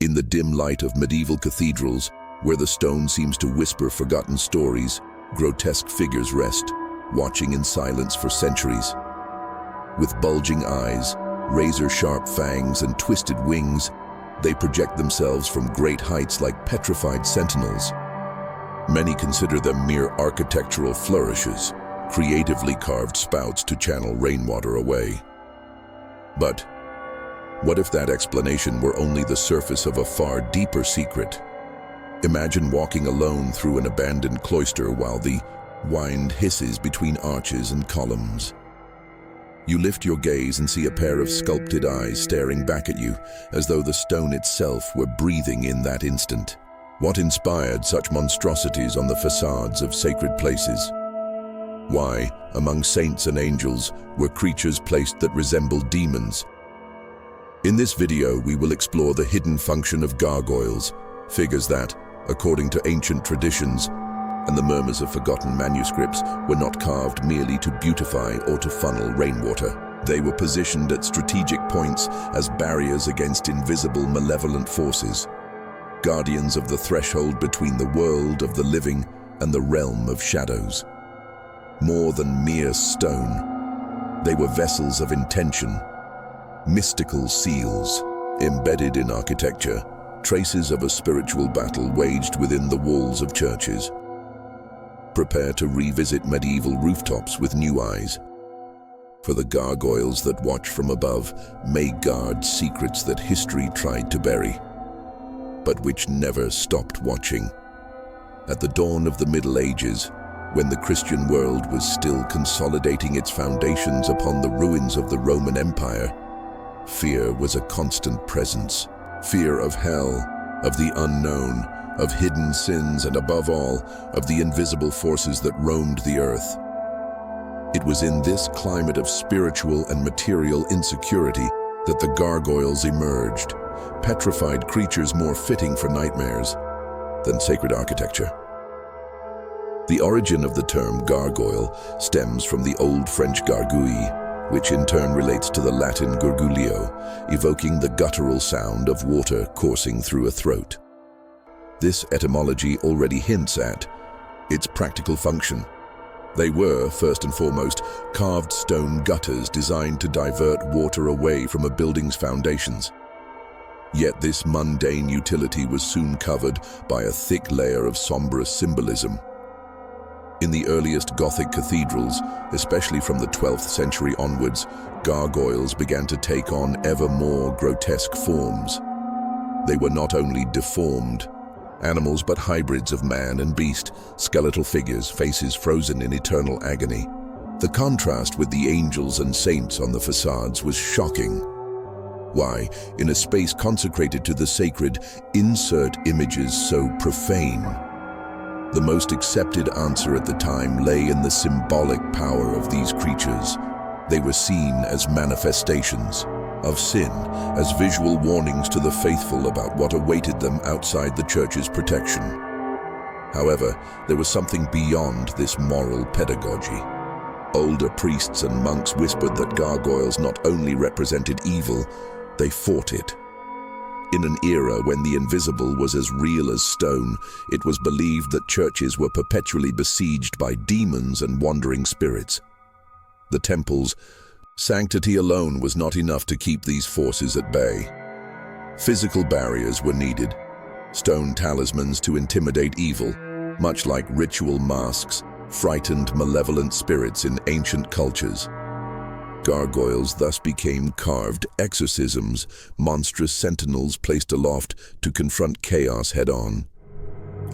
In the dim light of medieval cathedrals, where the stone seems to whisper forgotten stories, grotesque figures rest, watching in silence for centuries. With bulging eyes, razor-sharp fangs, and twisted wings, they project themselves from great heights like petrified sentinels. Many consider them mere architectural flourishes, creatively carved spouts to channel rainwater away. But what if that explanation were only the surface of a far deeper secret? Imagine walking alone through an abandoned cloister while the wind hisses between arches and columns. You lift your gaze and see a pair of sculpted eyes staring back at you, as though the stone itself were breathing in that instant. What inspired such monstrosities on the facades of sacred places? Why, among saints and angels, were creatures placed that resembled demons? In this video, we will explore the hidden function of gargoyles, figures that, according to ancient traditions and the murmurs of forgotten manuscripts, were not carved merely to beautify or to funnel rainwater. They were positioned at strategic points as barriers against invisible malevolent forces, guardians of the threshold between the world of the living and the realm of shadows. More than mere stone, they were vessels of intention, mystical seals embedded in architecture, traces of a spiritual battle waged within the walls of churches. Prepare to revisit medieval rooftops with new eyes, for the gargoyles that watch from above may guard secrets that history tried to bury, but which never stopped watching. At the dawn of the Middle Ages, when the Christian world was still consolidating its foundations upon the ruins of the Roman Empire, fear was a constant presence. Fear of hell, of the unknown, of hidden sins, and above all, of the invisible forces that roamed the earth. It was in this climate of spiritual and material insecurity that the gargoyles emerged, petrified creatures more fitting for nightmares than sacred architecture. The origin of the term gargoyle stems from the Old French gargouille, which in turn relates to the Latin gurgulio, evoking the guttural sound of water coursing through a throat. This etymology already hints at its practical function. They were, first and foremost, carved stone gutters designed to divert water away from a building's foundations. Yet this mundane utility was soon covered by a thick layer of somber symbolism. In the earliest Gothic cathedrals, especially from the 12th century onwards, gargoyles began to take on ever more grotesque forms. They were not only deformed animals, but hybrids of man and beast, skeletal figures, faces frozen in eternal agony. The contrast with the angels and saints on the facades was shocking. Why, in a space consecrated to the sacred, insert images so profane? The most accepted answer at the time lay in the symbolic power of these creatures. They were seen as manifestations of sin, as visual warnings to the faithful about what awaited them outside the church's protection. However, there was something beyond this moral pedagogy. Older priests and monks whispered that gargoyles not only represented evil, they fought it. In an era when the invisible was as real as stone, it was believed that churches were perpetually besieged by demons and wandering spirits. The temple's sanctity alone was not enough to keep these forces at bay. Physical barriers were needed, stone talismans to intimidate evil, much like ritual masks frightened malevolent spirits in ancient cultures. Gargoyles thus became carved exorcisms, monstrous sentinels placed aloft to confront chaos head-on.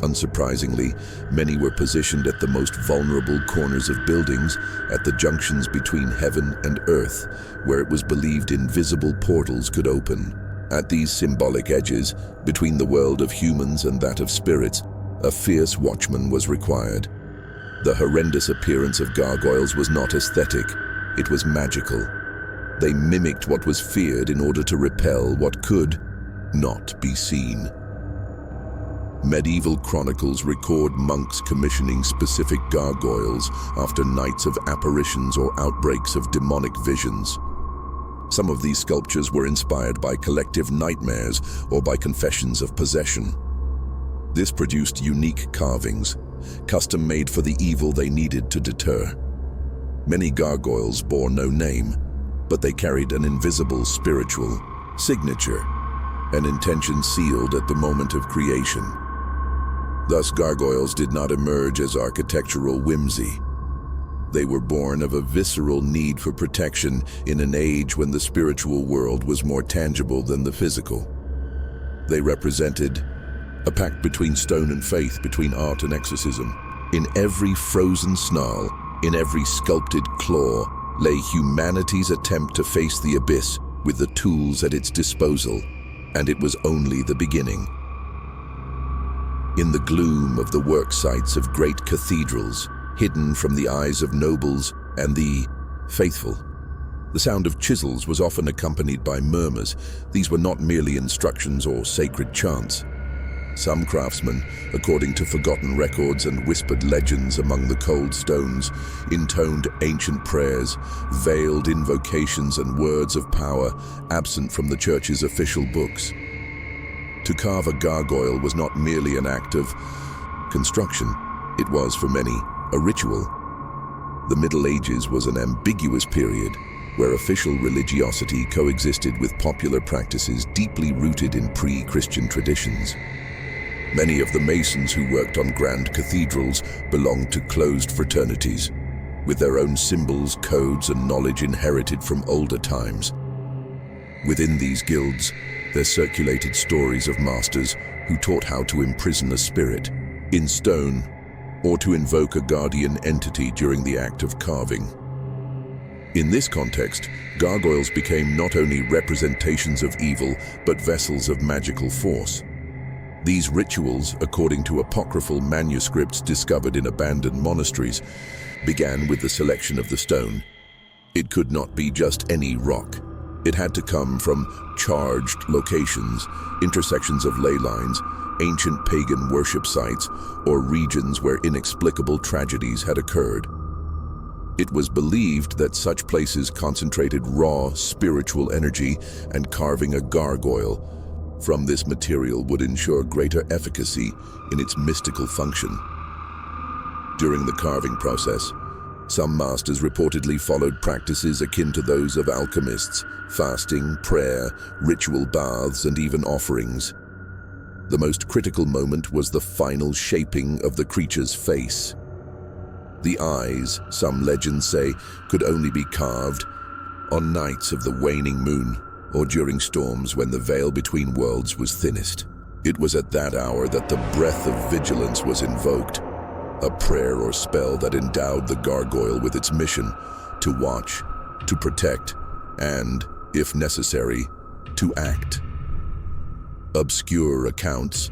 Unsurprisingly, many were positioned at the most vulnerable corners of buildings, at the junctions between heaven and earth, where it was believed invisible portals could open. At these symbolic edges, between the world of humans and that of spirits, a fierce watchman was required. The horrendous appearance of gargoyles was not aesthetic, it was magical. They mimicked what was feared in order to repel what could not be seen. Medieval chronicles record monks commissioning specific gargoyles after nights of apparitions or outbreaks of demonic visions. Some of these sculptures were inspired by collective nightmares or by confessions of possession. This produced unique carvings, custom-made for the evil they needed to deter. Many gargoyles bore no name, but they carried an invisible spiritual signature, an intention sealed at the moment of creation. Thus, gargoyles did not emerge as architectural whimsy. They were born of a visceral need for protection in an age when the spiritual world was more tangible than the physical. They represented a pact between stone and faith, between art and exorcism. In every frozen snarl, in every sculpted claw, lay humanity's attempt to face the abyss with the tools at its disposal, and it was only the beginning. In the gloom of the work sites of great cathedrals, hidden from the eyes of nobles and the faithful, the sound of chisels was often accompanied by murmurs. These were not merely instructions or sacred chants. Some craftsmen, according to forgotten records and whispered legends among the cold stones, intoned ancient prayers, veiled invocations and words of power absent from the church's official books. To carve a gargoyle was not merely an act of construction. It was, for many, a ritual. The Middle Ages was an ambiguous period where official religiosity coexisted with popular practices deeply rooted in pre-Christian traditions. Many of the masons who worked on grand cathedrals belonged to closed fraternities, with their own symbols, codes, and knowledge inherited from older times. Within these guilds, there circulated stories of masters who taught how to imprison a spirit in stone or to invoke a guardian entity during the act of carving. In this context, gargoyles became not only representations of evil, but vessels of magical force. These rituals, according to apocryphal manuscripts discovered in abandoned monasteries, began with the selection of the stone. It could not be just any rock. It had to come from charged locations, intersections of ley lines, ancient pagan worship sites, or regions where inexplicable tragedies had occurred. It was believed that such places concentrated raw spiritual energy, and carving a gargoyle from this material would ensure greater efficacy in its mystical function. During the carving process, some masters reportedly followed practices akin to those of alchemists: fasting, prayer, ritual baths, and even offerings. The most critical moment was the final shaping of the creature's face. The eyes, some legends say, could only be carved on nights of the waning moon, or during storms when the veil between worlds was thinnest. It was at that hour that the breath of vigilance was invoked, a prayer or spell that endowed the gargoyle with its mission to watch, to protect, and, if necessary, to act. Obscure accounts,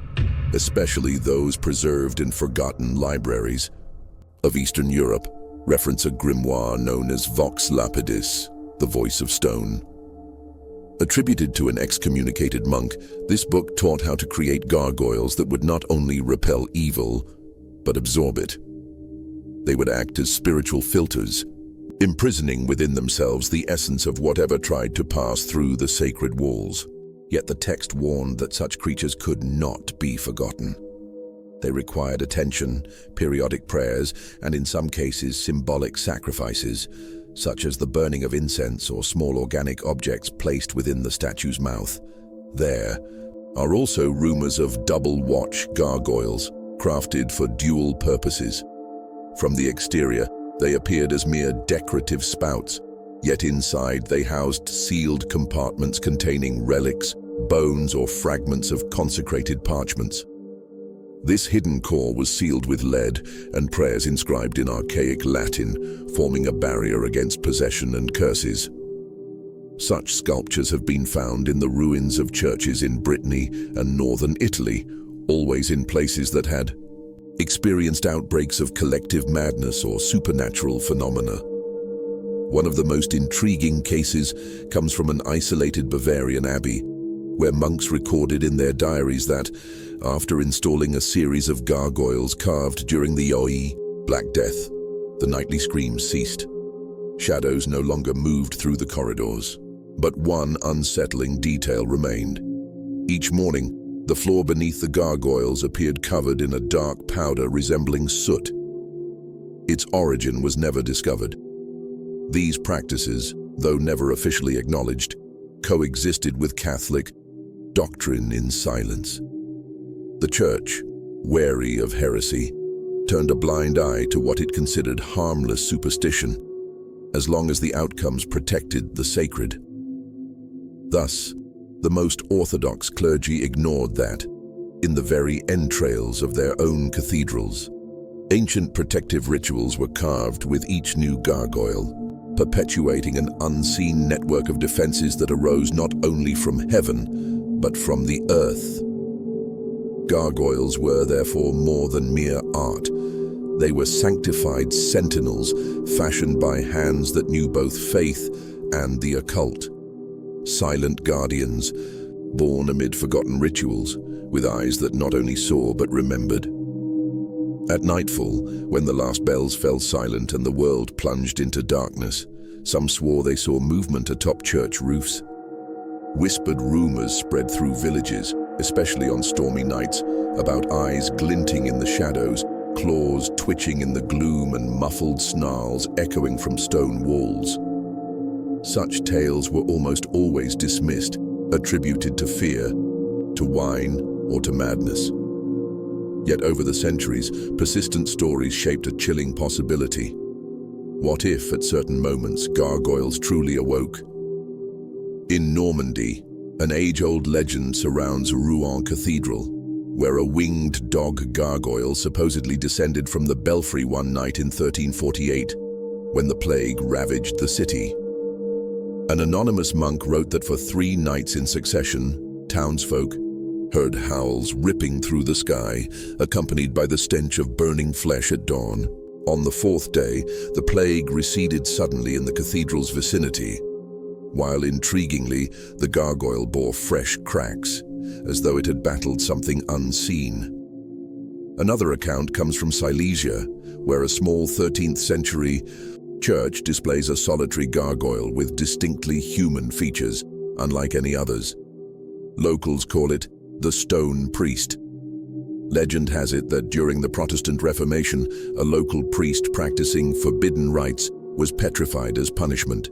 especially those preserved in forgotten libraries of Eastern Europe, reference a grimoire known as Vox Lapidis, the voice of stone. Attributed to an excommunicated monk, this book taught how to create gargoyles that would not only repel evil, but absorb it. They would act as spiritual filters, imprisoning within themselves the essence of whatever tried to pass through the sacred walls. Yet the text warned that such creatures could not be forgotten. They required attention, periodic prayers, and in some cases symbolic sacrifices, such as the burning of incense or small organic objects placed within the statue's mouth. There are also rumors of double-watch gargoyles, crafted for dual purposes. From the exterior, they appeared as mere decorative spouts, yet inside they housed sealed compartments containing relics, bones, or fragments of consecrated parchments. This hidden core was sealed with lead and prayers inscribed in archaic Latin, forming a barrier against possession and curses. Such sculptures have been found in the ruins of churches in Brittany and northern Italy, always in places that had experienced outbreaks of collective madness or supernatural phenomena. One of the most intriguing cases comes from an isolated Bavarian abbey, where monks recorded in their diaries that, after installing a series of gargoyles carved during the Black Death, the nightly screams ceased. Shadows no longer moved through the corridors. But one unsettling detail remained. Each morning, the floor beneath the gargoyles appeared covered in a dark powder resembling soot. Its origin was never discovered. These practices, though never officially acknowledged, coexisted with Catholic doctrine in silence. The Church, wary of heresy, turned a blind eye to what it considered harmless superstition, as long as the outcomes protected the sacred. Thus, the most orthodox clergy ignored that, in the very entrails of their own cathedrals, ancient protective rituals were carved with each new gargoyle, perpetuating an unseen network of defenses that arose not only from heaven, but from the earth. Gargoyles were therefore more than mere art. They were sanctified sentinels, fashioned by hands that knew both faith and the occult. Silent guardians, born amid forgotten rituals, with eyes that not only saw but remembered. At nightfall, when the last bells fell silent and the world plunged into darkness, some swore they saw movement atop church roofs. Whispered rumors spread through villages, especially on stormy nights, about eyes glinting in the shadows, claws twitching in the gloom, and muffled snarls echoing from stone walls. Such tales were almost always dismissed, attributed to fear, to wine, or to madness. Yet over the centuries, persistent stories shaped a chilling possibility. What if, at certain moments, gargoyles truly awoke? In Normandy, an age-old legend surrounds Rouen Cathedral, where a winged dog gargoyle supposedly descended from the belfry one night in 1348, when the plague ravaged the city. An anonymous monk wrote that for 3 nights in succession, townsfolk heard howls ripping through the sky, accompanied by the stench of burning flesh at dawn. On the 4th day, the plague receded suddenly in the cathedral's vicinity, while intriguingly, the gargoyle bore fresh cracks, as though it had battled something unseen. Another account comes from Silesia, where a small 13th century church displays a solitary gargoyle with distinctly human features, unlike any others. Locals call it the Stone Priest. Legend has it that during the Protestant Reformation, a local priest practicing forbidden rites was petrified as punishment.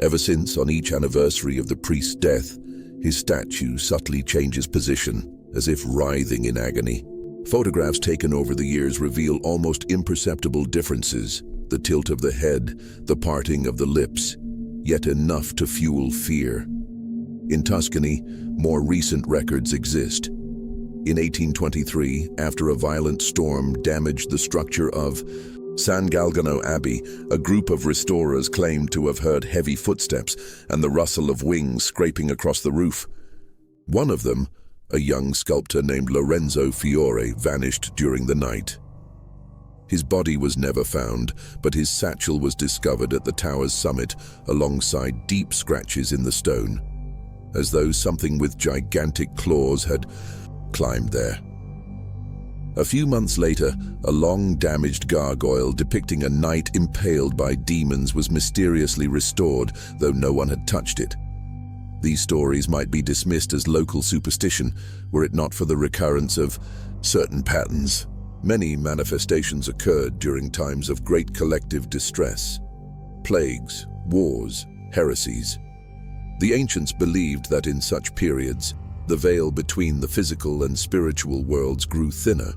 Ever since, on each anniversary of the priest's death, his statue subtly changes position, as if writhing in agony. Photographs taken over the years reveal almost imperceptible differences: the tilt of the head, the parting of the lips, yet enough to fuel fear. In Tuscany, more recent records exist. In 1823, after a violent storm damaged the structure of San Galgano Abbey, a group of restorers claimed to have heard heavy footsteps and the rustle of wings scraping across the roof. One of them, a young sculptor named Lorenzo Fiore, vanished during the night. His body was never found, but his satchel was discovered at the tower's summit alongside deep scratches in the stone, as though something with gigantic claws had climbed there. A few months later, a long damaged gargoyle depicting a knight impaled by demons was mysteriously restored, though no one had touched it. These stories might be dismissed as local superstition, were it not for the recurrence of certain patterns. Many manifestations occurred during times of great collective distress: plagues, wars, heresies. The ancients believed that in such periods, the veil between the physical and spiritual worlds grew thinner.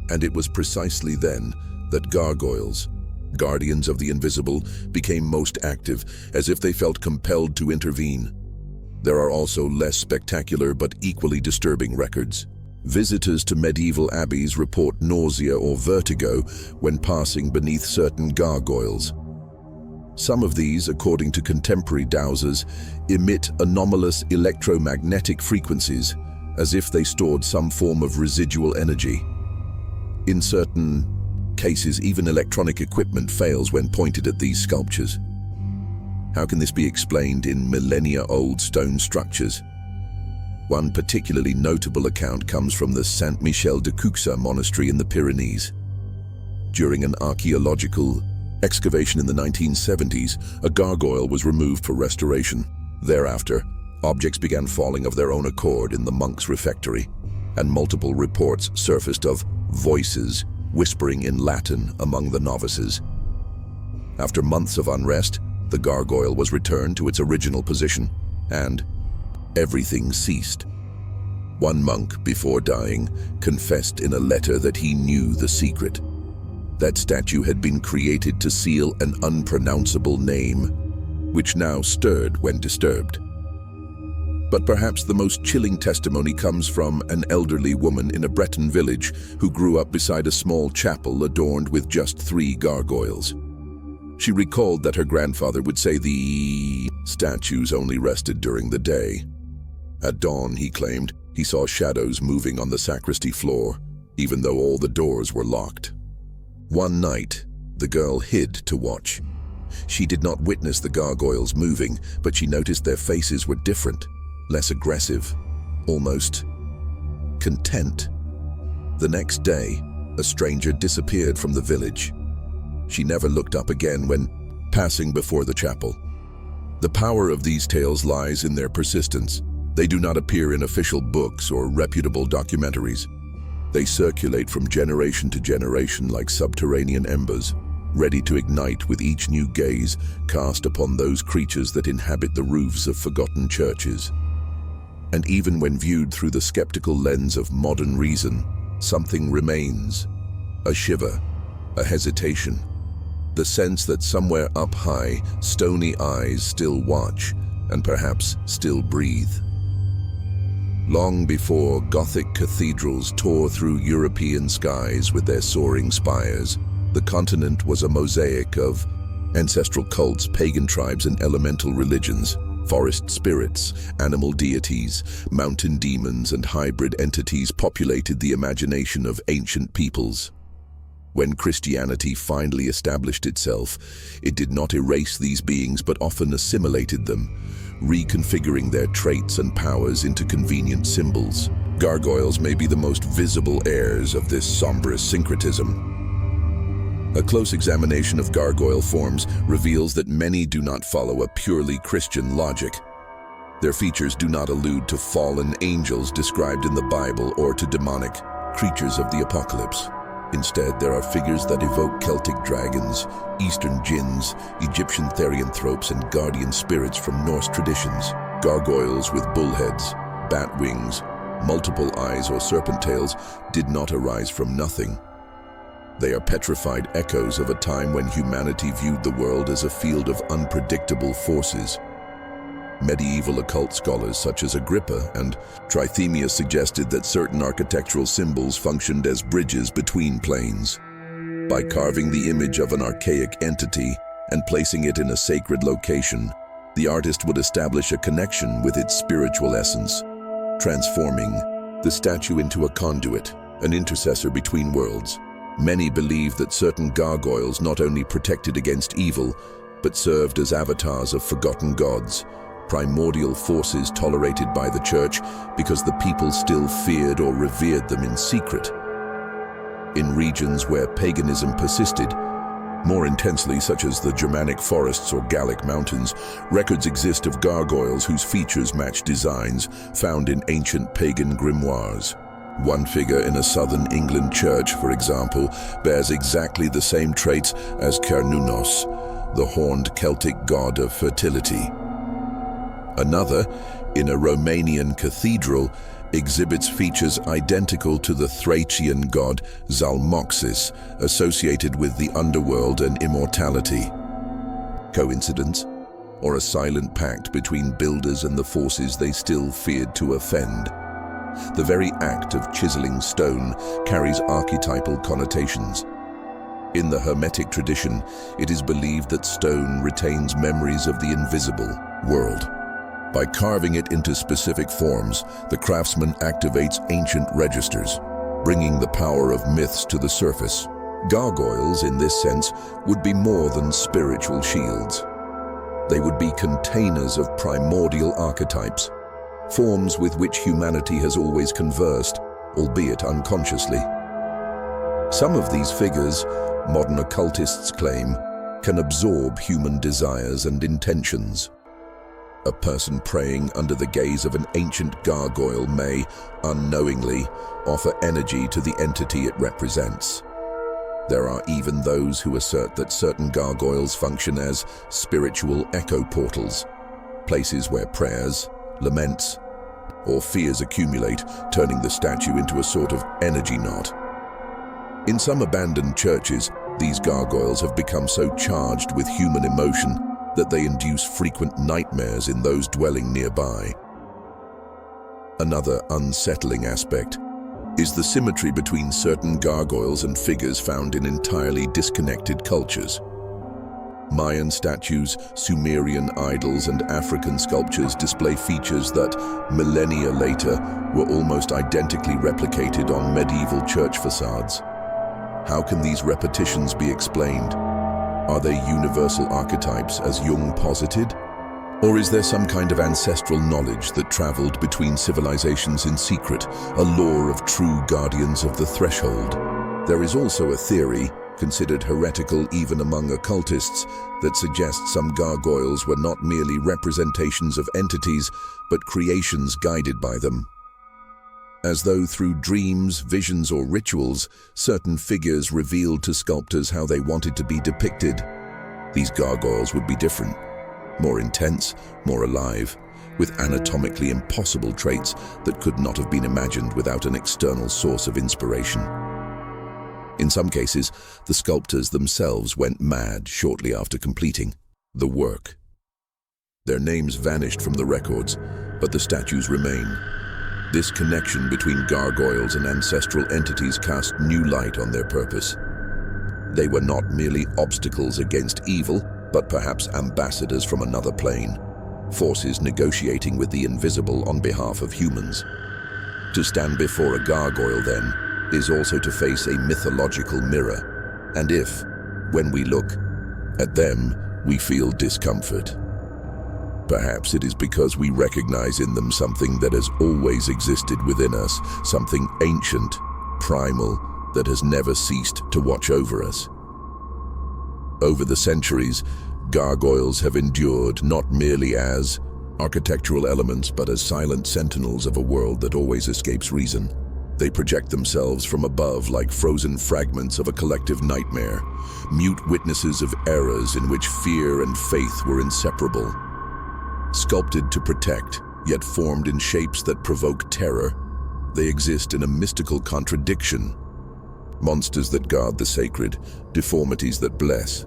And it was precisely then that gargoyles, guardians of the invisible, became most active, as if they felt compelled to intervene. There are also less spectacular but equally disturbing records. Visitors to medieval abbeys report nausea or vertigo when passing beneath certain gargoyles. Some of these, according to contemporary dowsers, emit anomalous electromagnetic frequencies, as if they stored some form of residual energy. In certain cases, even electronic equipment fails when pointed at these sculptures. How can this be explained in millennia-old stone structures? One particularly notable account comes from the Saint-Michel de Cuxa monastery in the Pyrenees. During an archaeological Excavation in the 1970s, a gargoyle was removed for restoration. Thereafter, objects began falling of their own accord in the monks' refectory, and multiple reports surfaced of voices whispering in Latin among the novices. After months of unrest, the gargoyle was returned to its original position, and everything ceased. One monk, before dying, confessed in a letter that he knew the secret. That statue had been created to seal an unpronounceable name, which now stirred when disturbed. But perhaps the most chilling testimony comes from an elderly woman in a Breton village who grew up beside a small chapel adorned with just 3 gargoyles. She recalled that her grandfather would say the statues only rested during the day. At dawn, he claimed, he saw shadows moving on the sacristy floor, even though all the doors were locked. One night, the girl hid to watch. She did not witness the gargoyles moving, but she noticed their faces were different, less aggressive, almost content. The next day, a stranger disappeared from the village. She never looked up again when passing before the chapel. The power of these tales lies in their persistence. They do not appear in official books or reputable documentaries. They circulate from generation to generation like subterranean embers, ready to ignite with each new gaze cast upon those creatures that inhabit the roofs of forgotten churches. And even when viewed through the skeptical lens of modern reason, something remains. A shiver, a hesitation, the sense that somewhere up high, stony eyes still watch and perhaps still breathe. Long before Gothic cathedrals tore through European skies with their soaring spires, the continent was a mosaic of ancestral cults, pagan tribes and elemental religions, forest spirits, animal deities, mountain demons and hybrid entities populated the imagination of ancient peoples. When Christianity finally established itself, it did not erase these beings but often assimilated them, reconfiguring their traits and powers into convenient symbols. Gargoyles may be the most visible heirs of this somber syncretism. A close examination of gargoyle forms reveals that many do not follow a purely Christian logic. Their features do not allude to fallen angels described in the Bible or to demonic creatures of the apocalypse. Instead, there are figures that evoke Celtic dragons, Eastern jinns, Egyptian therianthropes, and guardian spirits from Norse traditions. Gargoyles with bullheads, bat wings, multiple eyes, or serpent tails did not arise from nothing. They are petrified echoes of a time when humanity viewed the world as a field of unpredictable forces. Medieval occult scholars such as Agrippa and Trithemius suggested that certain architectural symbols functioned as bridges between planes. By carving the image of an archaic entity and placing it in a sacred location, the artist would establish a connection with its spiritual essence, transforming the statue into a conduit, an intercessor between worlds. Many believe that certain gargoyles not only protected against evil, but served as avatars of forgotten gods, primordial forces tolerated by the church because the people still feared or revered them in secret. In regions where paganism persisted more intensely, such as the Germanic forests or Gallic mountains, records exist of gargoyles whose features match designs found in ancient pagan grimoires. One figure in a southern England church, for example, bears exactly the same traits as Cernunnos, the horned Celtic god of fertility. Another, in a Romanian cathedral, exhibits features identical to the Thracian god Zalmoxis, associated with the underworld and immortality. Coincidence? Or a silent pact between builders and the forces they still feared to offend? The very act of chiseling stone carries archetypal connotations. In the Hermetic tradition, it is believed that stone retains memories of the invisible world. By carving it into specific forms, the craftsman activates ancient registers, bringing the power of myths to the surface. Gargoyles, in this sense, would be more than spiritual shields. They would be containers of primordial archetypes, forms with which humanity has always conversed, albeit unconsciously. Some of these figures, modern occultists claim, can absorb human desires and intentions. A person praying under the gaze of an ancient gargoyle may, unknowingly, offer energy to the entity it represents. There are even those who assert that certain gargoyles function as spiritual echo portals, places where prayers, laments, or fears accumulate, turning the statue into a sort of energy knot. In some abandoned churches, these gargoyles have become so charged with human emotion that they induce frequent nightmares in those dwelling nearby. Another unsettling aspect is the symmetry between certain gargoyles and figures found in entirely disconnected cultures. Mayan statues, Sumerian idols, and African sculptures display features that, millennia later, were almost identically replicated on medieval church facades. How can these repetitions be explained? Are they universal archetypes, as Jung posited? Or is there some kind of ancestral knowledge that traveled between civilizations in secret, a lore of true guardians of the threshold? There is also a theory, considered heretical even among occultists, that suggests some gargoyles were not merely representations of entities, but creations guided by them. As though through dreams, visions, or rituals, certain figures revealed to sculptors how they wanted to be depicted. These gargoyles would be different, more intense, more alive, with anatomically impossible traits that could not have been imagined without an external source of inspiration. In some cases, the sculptors themselves went mad shortly after completing the work. Their names vanished from the records, but the statues remain. This connection between gargoyles and ancestral entities cast new light on their purpose. They were not merely obstacles against evil, but perhaps ambassadors from another plane, forces negotiating with the invisible on behalf of humans. To stand before a gargoyle, then, is also to face a mythological mirror, and if, when we look at them, we feel discomfort, perhaps it is because we recognize in them something that has always existed within us, something ancient, primal, that has never ceased to watch over us. Over the centuries, gargoyles have endured not merely as architectural elements, but as silent sentinels of a world that always escapes reason. They project themselves from above like frozen fragments of a collective nightmare, mute witnesses of eras in which fear and faith were inseparable. Sculpted to protect, yet formed in shapes that provoke terror, they exist in a mystical contradiction. Monsters that guard the sacred, deformities that bless.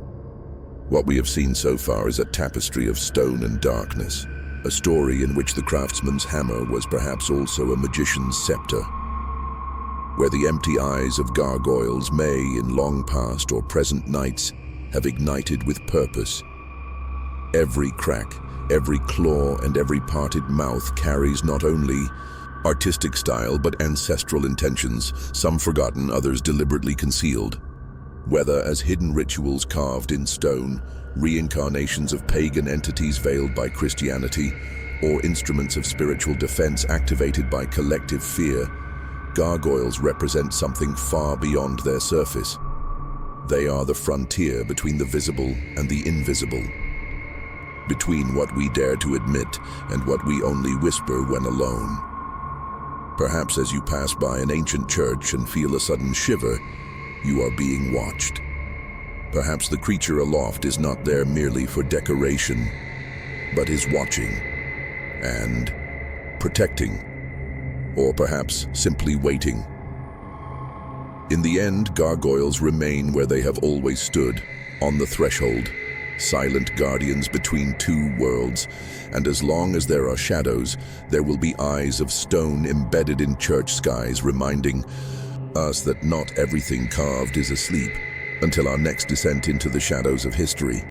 What we have seen so far is a tapestry of stone and darkness, a story in which the craftsman's hammer was perhaps also a magician's scepter, where the empty eyes of gargoyles may, in long past or present nights, have ignited with purpose. Every crack, every claw, and every parted mouth carries not only artistic style but ancestral intentions, some forgotten, others deliberately concealed. Whether as hidden rituals carved in stone, reincarnations of pagan entities veiled by Christianity, or instruments of spiritual defense activated by collective fear, gargoyles represent something far beyond their surface. They are the frontier between the visible and the invisible, between what we dare to admit and what we only whisper when alone. Perhaps as you pass by an ancient church and feel a sudden shiver, you are being watched. Perhaps the creature aloft is not there merely for decoration, but is watching and protecting, or perhaps simply waiting. In the end, gargoyles remain where they have always stood, on the threshold, silent guardians between two worlds, and as long as there are shadows, there will be eyes of stone embedded in church skies reminding us that not everything carved is asleep, until our next descent into the shadows of history.